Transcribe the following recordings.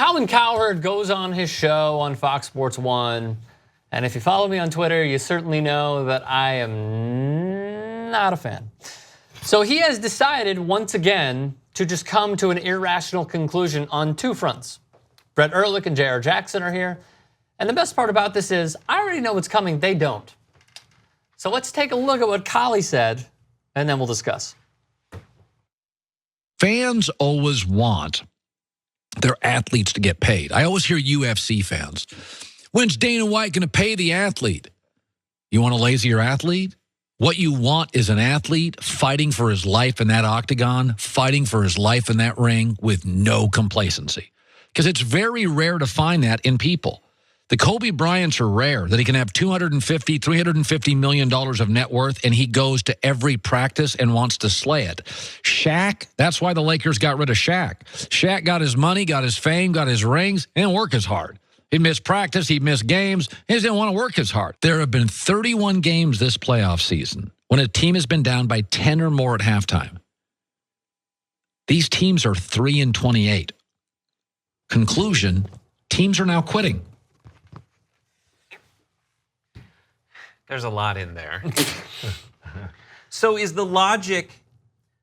Colin Cowherd goes on his show on Fox Sports 1, and if you follow me on Twitter, you certainly know that I am not a fan. So he has decided once again to just come to an irrational conclusion on two fronts. Brett Erlich and Jayar Jackson are here, and the best part about this is I already know what's coming, they don't. So let's take a look at what Collie said, and then we'll discuss. Fans always want their athletes to get paid. I always hear UFC fans, when's Dana White going to pay the athlete? You want a lazier athlete? What you want is an athlete fighting for his life in that octagon, fighting for his life in that ring with no complacency. Because it's very rare to find that in people. The Kobe Bryants are rare, that he can have $250, $350 million of net worth, and he goes to every practice and wants to slay it. Shaq, that's why the Lakers got rid of Shaq. Shaq got his money, got his fame, got his rings, and didn't work as hard. He missed practice, he missed games, he just didn't want to work as hard. There have been 31 games this playoff season when a team has been down by 10 or more at halftime. These teams are 3-28. Conclusion, teams are now quitting. There's a lot in there. So is the logic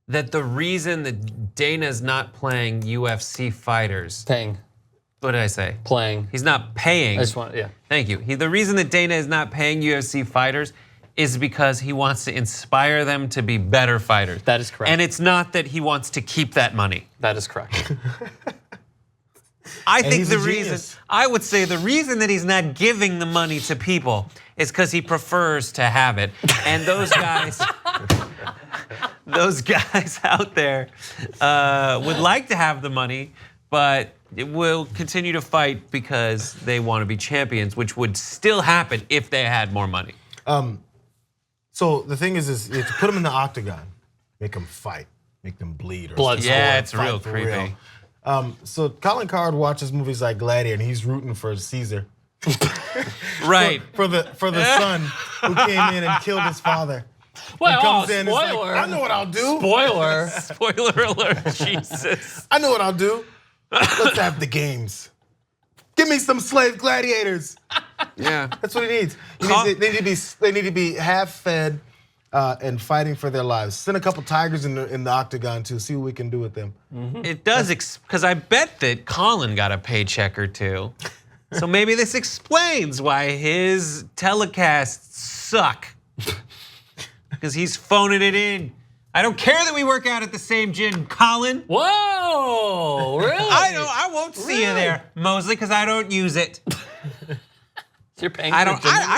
that the reason that Dana's not playing UFC fighters? Paying. What did I say? Playing. He's not paying. I just want, yeah. Thank you. The reason that Dana is not paying UFC fighters is because he wants to inspire them to be better fighters. That is correct. And it's not that he wants to keep that money. That is correct. I think the reason, I would say the reason that he's not giving the money to people is because he prefers to have it. And those guys, out there would like to have the money, but it will continue to fight because they want to be champions, which would still happen if they had more money. So the thing is you have to put them in the octagon, make them fight, make them bleed. Or Blood. Yeah, it's real creepy. Real. So Colin Cowherd watches movies like Gladiator, and he's rooting for Caesar. Right. For the son who came in and killed his father. Well, comes in and is like, spoiler. I know what I'll do. Spoiler. Spoiler alert, Jesus. I know what I'll do. Let's have the games. Give me some slave gladiators. Yeah. That's what he needs. They need to be half fed and fighting for their lives. Send a couple tigers in the octagon to see what we can do with them. It does, because I bet that Colin got a paycheck or two. So maybe this explains why his telecasts suck. Because he's phoning it in. I don't care that we work out at the same gym, Colin. Whoa, really? I won't see you there, mostly because I don't use it. You're paying I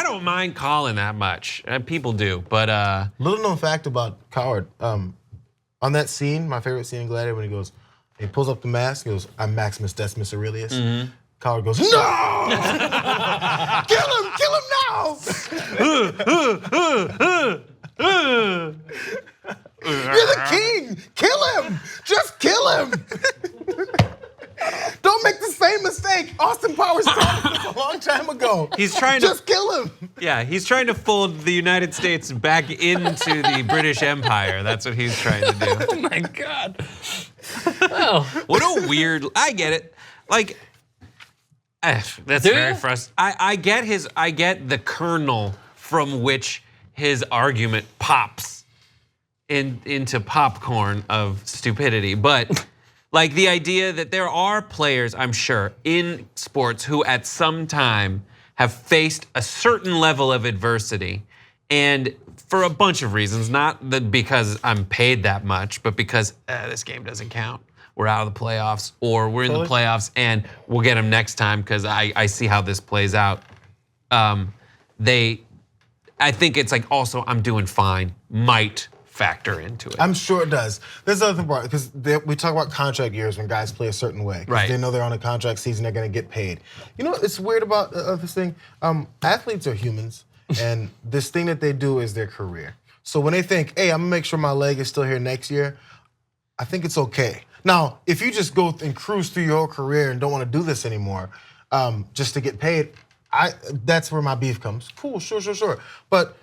don't mind Colin that much. People do, but little known fact about Cowherd. On that scene, my favorite scene in Gladiator, when he pulls up the mask, he goes, "I'm Maximus Decimus Aurelius." Cowherd goes, "No! Kill him now! You're the king! Kill him! Just kill him!" Don't make the same mistake. Austin Powers taught us a long time ago. He's trying just kill him. Yeah, he's trying to fold the United States back into the British Empire. That's what he's trying to do. Oh my God. Oh. What a weird, I get it. Like, that's very frustrating. I get the kernel from which his argument pops into popcorn of stupidity. But like the idea that there are players, I'm sure, in sports who at some time have faced a certain level of adversity, and for a bunch of reasons, not that because I'm paid that much, but because this game doesn't count. We're out of the playoffs, or we're in the playoffs and we'll get them next time because I see how this plays out. I think it's like also I'm doing fine might factor into it. I'm sure it does. There's another part, because we talk about contract years when guys play a certain way. Right. They know they're on a contract season, they're gonna get paid. You know what's weird about this thing? Athletes are humans, and this thing that they do is their career. So when they think, hey, I'm gonna make sure my leg is still here next year, I think it's okay. Now, if you just go and cruise through your whole career and don't wanna do this anymore, just to get paid, that's where my beef comes. Cool, sure. But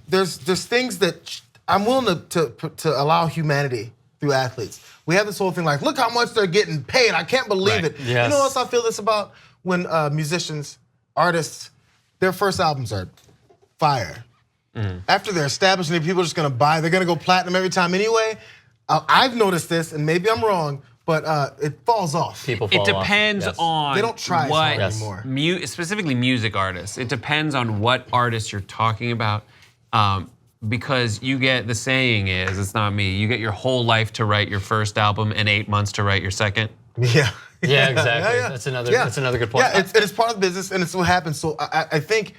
there's things that I'm willing to allow humanity through athletes. We have this whole thing like, look how much they're getting paid. I can't believe it. Yes. You know what else I feel this about? When musicians, artists, their first albums are fire. After they're established and people are just gonna buy, they're gonna go platinum every time anyway. I've noticed this, and maybe I'm wrong, but it falls off. People fall It depends off. Yes. on They don't try as what hard anymore. Specifically music artists. It depends on what artist you're talking about. Because you get, the saying is, it's not me, you get your whole life to write your first album and 8 months to write your second. Yeah. Yeah, exactly. That's another good point. Yeah, it's part of the business and it's what happens. So I think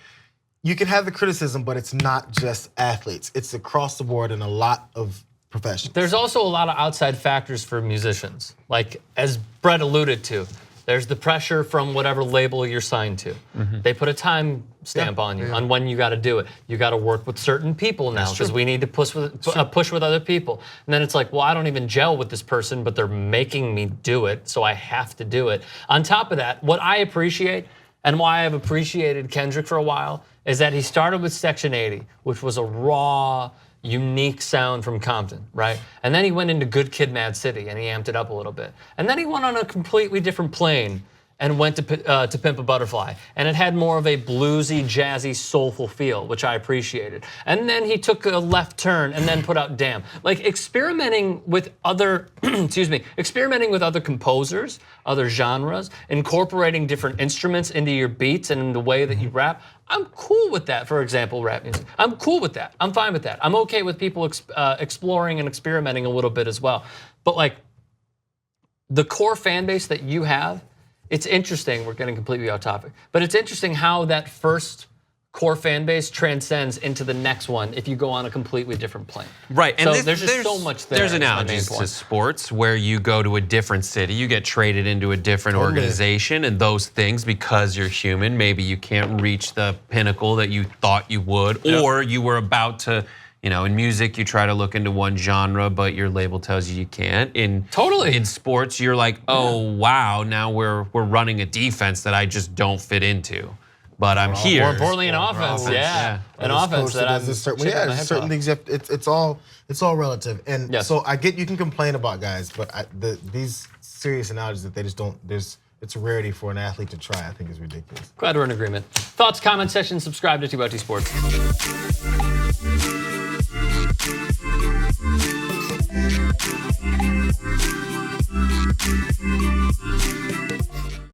you can have the criticism, but it's not just athletes. It's across the board in a lot of professions. There's also a lot of outside factors for musicians. Like, as Brett alluded to, there's the pressure from whatever label you're signed to. They put a time stamp on you, on when you gotta do it. You gotta work with certain people now, because we need to push with other people. And then it's like, well, I don't even gel with this person, but they're making me do it, so I have to do it. On top of that, what I appreciate, and why I've appreciated Kendrick for a while, is that he started with Section 80, which was a raw, unique sound from Compton, right? And then he went into Good Kid, Mad City, and he amped it up a little bit. And then he went on a completely different plane and went to Pimp a Butterfly. And it had more of a bluesy, jazzy, soulful feel, which I appreciated. And then he took a left turn and then put out Damn. Like, experimenting with other, experimenting with other composers, other genres, incorporating different instruments into your beats and in the way that you rap. I'm cool with that, for example, rap music. I'm cool with that. I'm fine with that. I'm okay with people exploring and experimenting a little bit as well. But like, the core fan base that you have, it's interesting, we're getting completely off topic, but it's interesting how that first core fan base transcends into the next one if you go on a completely different plane. Right, and so there's just so much there. There's analogies to sports where you go to a different city, you get traded into a different organization, and those things, because you're human, maybe you can't reach the pinnacle that you thought you would, or you were about to. You know, in music, you try to look into one genre, but your label tells you can't. In sports, you're like, oh wow, now we're running a defense that I just don't fit into, but I'm here. More importantly, in offense, an offense that I'm. Certain things. It's all relative, and so I get you can complain about guys, but these serious analogies that they just don't. It's a rarity for an athlete to try. I think is ridiculous. Glad we're in agreement. Thoughts, comment section, subscribe to 2 Sports.